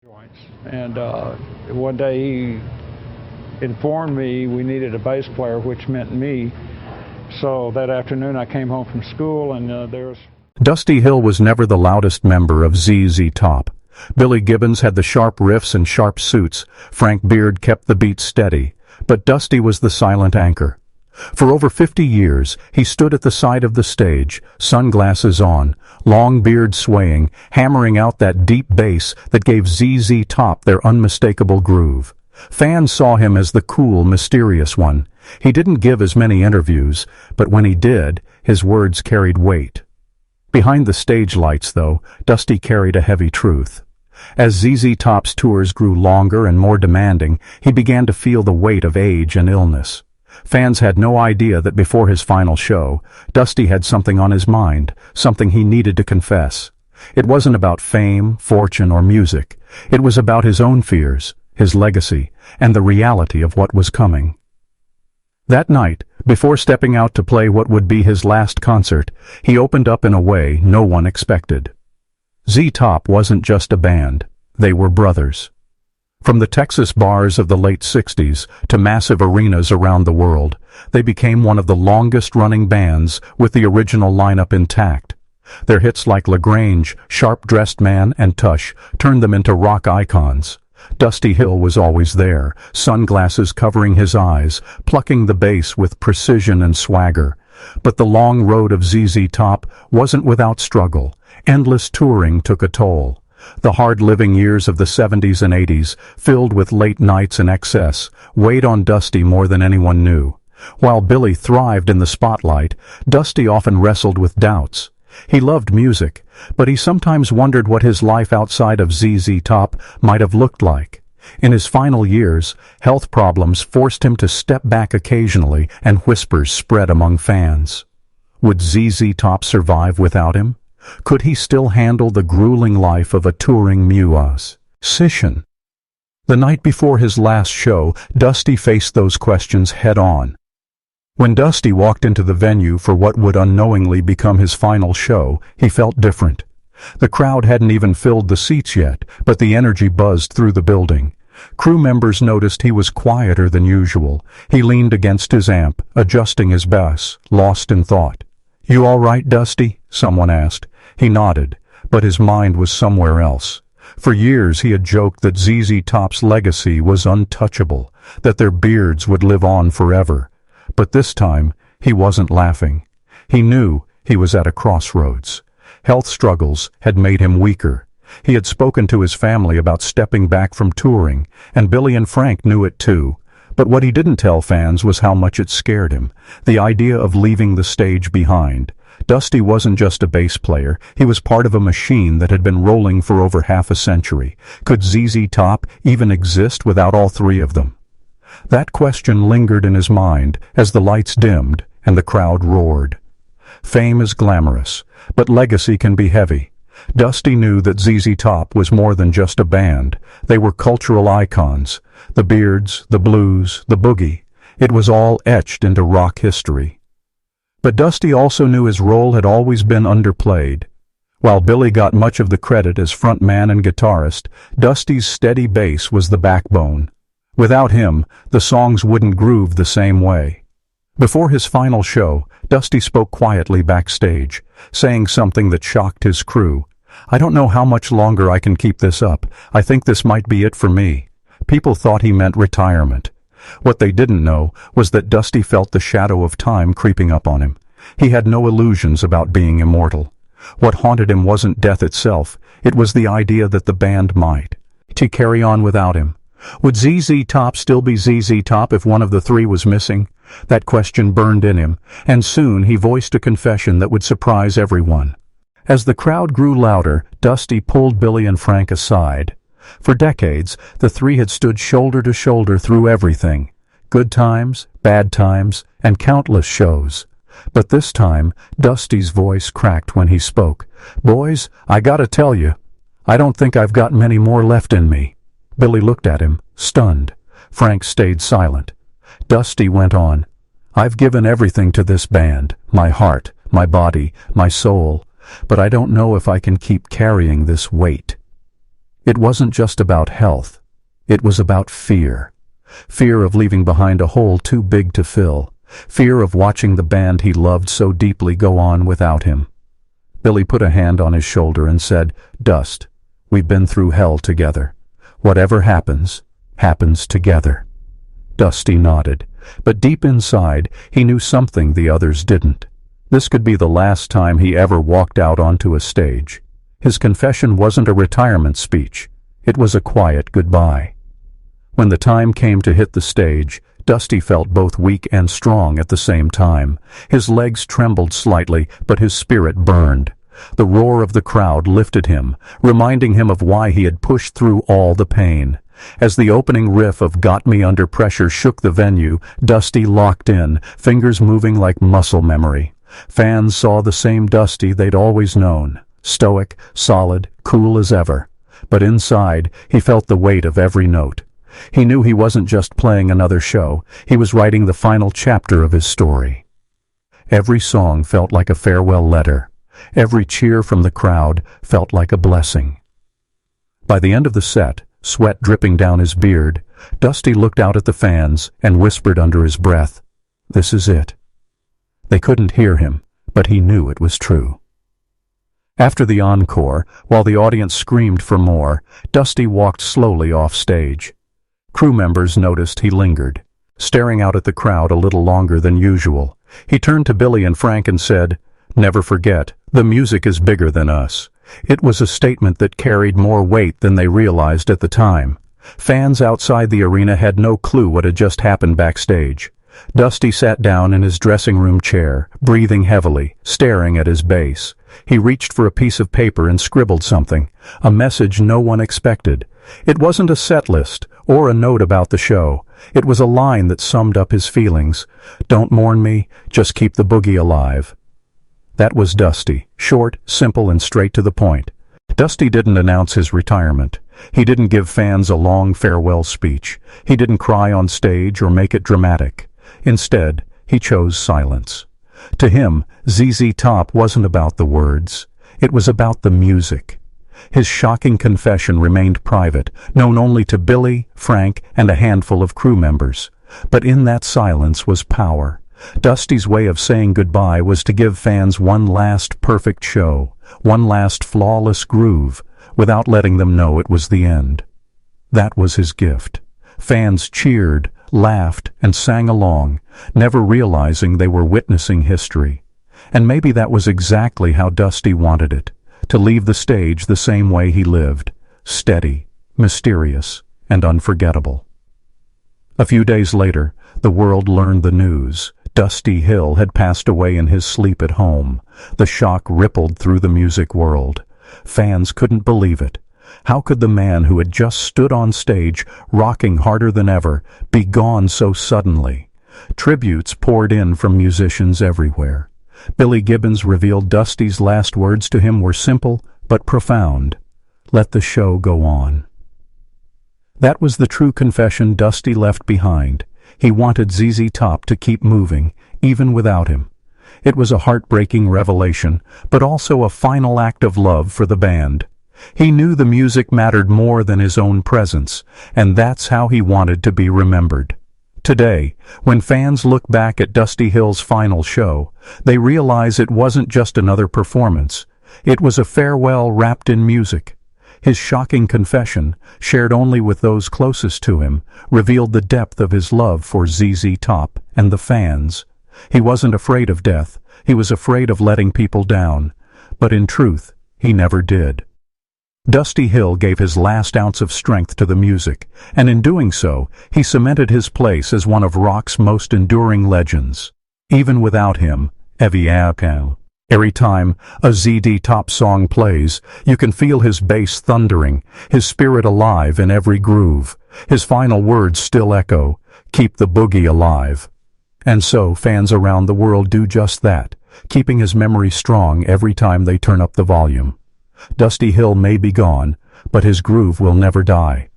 joints. And one day he informed me we needed a bass player, which meant me. So that afternoon I came home from school and there's... Dusty Hill was never the loudest member of ZZ Top. Billy Gibbons had the sharp riffs and sharp suits. Frank Beard kept the beat steady. But Dusty was the silent anchor. For over 50 years, he stood at the side of the stage, sunglasses on, long beard swaying, hammering out that deep bass that gave ZZ Top their unmistakable groove. Fans saw him as the cool, mysterious one. He didn't give as many interviews, but when he did, his words carried weight. Behind the stage lights, though, Dusty carried a heavy truth. As ZZ Top's tours grew longer and more demanding, he began to feel the weight of age and illness. Fans had no idea that before his final show, Dusty had something on his mind, something he needed to confess. It wasn't about fame, fortune, or music. It was about his own fears, his legacy, and the reality of what was coming. That night, before stepping out to play what would be his last concert, he opened up in a way no one expected. Z-Top wasn't just a band. They were brothers. From the Texas bars of the late 60s to massive arenas around the world, they became one of the longest-running bands with the original lineup intact. Their hits like LaGrange, Sharp-Dressed Man, and Tush turned them into rock icons. Dusty Hill was always there, sunglasses covering his eyes, plucking the bass with precision and swagger. But the long road of ZZ Top wasn't without struggle. Endless touring took a toll. The hard-living years of the 70s and 80s, filled with late nights and excess, weighed on Dusty more than anyone knew. While Billy thrived in the spotlight, Dusty often wrestled with doubts. He loved music, but he sometimes wondered what his life outside of ZZ Top might have looked like. In his final years, health problems forced him to step back occasionally, and whispers spread among fans. Would ZZ Top survive without him? Could he still handle the grueling life of a touring musician? The night before his last show, Dusty faced those questions head-on. When Dusty walked into the venue for what would unknowingly become his final show, he felt different. The crowd hadn't even filled the seats yet, but the energy buzzed through the building. Crew members noticed he was quieter than usual. He leaned against his amp, adjusting his bass, lost in thought. "You all right, Dusty?" someone asked. He nodded, but his mind was somewhere else. For years he had joked that ZZ Top's legacy was untouchable, that their beards would live on forever. But this time, he wasn't laughing. He knew he was at a crossroads. Health struggles had made him weaker. He had spoken to his family about stepping back from touring, and Billy and Frank knew it too. But what he didn't tell fans was how much it scared him, the idea of leaving the stage behind. Dusty wasn't just a bass player, he was part of a machine that had been rolling for over half a century. Could ZZ Top even exist without all three of them? That question lingered in his mind as the lights dimmed and the crowd roared. Fame is glamorous, but legacy can be heavy. Dusty knew that ZZ Top was more than just a band. They were cultural icons. The Beards, the blues, the boogie. It was all etched into rock history. But Dusty also knew his role had always been underplayed. While Billy got much of the credit as frontman and guitarist, Dusty's steady bass was the backbone. Without him, the songs wouldn't groove the same way. Before his final show, Dusty spoke quietly backstage, saying something that shocked his crew. "I don't know how much longer I can keep this up. I think this might be it for me." People thought he meant retirement. What they didn't know was that Dusty felt the shadow of time creeping up on him. He had no illusions about being immortal. What haunted him wasn't death itself, it was the idea that the band might to carry on without him. Would ZZ Top still be ZZ Top if one of the three was missing? That question burned in him, and soon he voiced a confession that would surprise everyone. As the crowd grew louder, Dusty pulled Billy and Frank aside. For decades, the three had stood shoulder to shoulder through everything. Good times, bad times, and countless shows. But this time, Dusty's voice cracked when he spoke. "Boys, I gotta tell you, I don't think I've got many more left in me." Billy looked at him, stunned. Frank stayed silent. Dusty went on. "I've given everything to this band, my heart, my body, my soul, but I don't know if I can keep carrying this weight." It wasn't just about health. It was about fear. Fear of leaving behind a hole too big to fill. Fear of watching the band he loved so deeply go on without him. Billy put a hand on his shoulder and said, "Dust, we've been through hell together. Whatever happens, happens together." Dusty nodded, but deep inside he knew something the others didn't. This could be the last time he ever walked out onto a stage. His confession wasn't a retirement speech. It was a quiet goodbye. When the time came to hit the stage, Dusty felt both weak and strong at the same time. His legs trembled slightly, but his spirit burned. The roar of the crowd lifted him, reminding him of why he had pushed through all the pain. As the opening riff of "Got Me Under Pressure" shook the venue, Dusty locked in, fingers moving like muscle memory. Fans saw the same Dusty they'd always known, stoic, solid, cool as ever. But inside, he felt the weight of every note. He knew he wasn't just playing another show, he was writing the final chapter of his story. Every song felt like a farewell letter. Every cheer from the crowd felt like a blessing. By the end of the set, sweat dripping down his beard, Dusty looked out at the fans and whispered under his breath, "This is it." They couldn't hear him, but he knew it was true. After the encore, while the audience screamed for more, Dusty walked slowly off stage. Crew members noticed he lingered, staring out at the crowd a little longer than usual. He turned to Billy and Frank and said, "Never forget, the music is bigger than us." It was a statement that carried more weight than they realized at the time. Fans outside the arena had no clue what had just happened backstage. Dusty sat down in his dressing room chair, breathing heavily, staring at his bass. He reached for a piece of paper and scribbled something, a message no one expected. It wasn't a set list or a note about the show. It was a line that summed up his feelings. "Don't mourn me, just keep the boogie alive." That was Dusty, short, simple, and straight to the point. Dusty didn't announce his retirement. He didn't give fans a long farewell speech. He didn't cry on stage or make it dramatic. Instead, he chose silence. To him, ZZ Top wasn't about the words. It was about the music. His shocking confession remained private, known only to Billy, Frank, and a handful of crew members. But in that silence was power. Dusty's way of saying goodbye was to give fans one last perfect show, one last flawless groove, without letting them know it was the end. That was his gift. Fans cheered, laughed, and sang along, never realizing they were witnessing history. And maybe that was exactly how Dusty wanted it, to leave the stage the same way he lived, steady, mysterious, and unforgettable. A few days later, the world learned the news. Dusty Hill had passed away in his sleep at home. The shock rippled through the music world. Fans couldn't believe it. How could the man who had just stood on stage, rocking harder than ever, be gone so suddenly? Tributes poured in from musicians everywhere. Billy Gibbons revealed Dusty's last words to him were simple but profound. "Let the show go on." That was the true confession Dusty left behind. He wanted ZZ Top to keep moving, even without him. It was a heartbreaking revelation, but also a final act of love for the band. He knew the music mattered more than his own presence, and that's how he wanted to be remembered. Today, when fans look back at Dusty Hill's final show, they realize it wasn't just another performance. It was a farewell wrapped in music. His shocking confession, shared only with those closest to him, revealed the depth of his love for ZZ Top and the fans. He wasn't afraid of death. He was afraid of letting people down. But in truth, he never did. Dusty Hill gave his last ounce of strength to the music, and in doing so, he cemented his place as one of rock's most enduring legends. Even without him, every time a ZZ Top song plays, you can feel his bass thundering, his spirit alive in every groove. His final words still echo, "Keep the boogie alive." And so fans around the world do just that, keeping his memory strong every time they turn up the volume. Dusty Hill may be gone, but his groove will never die.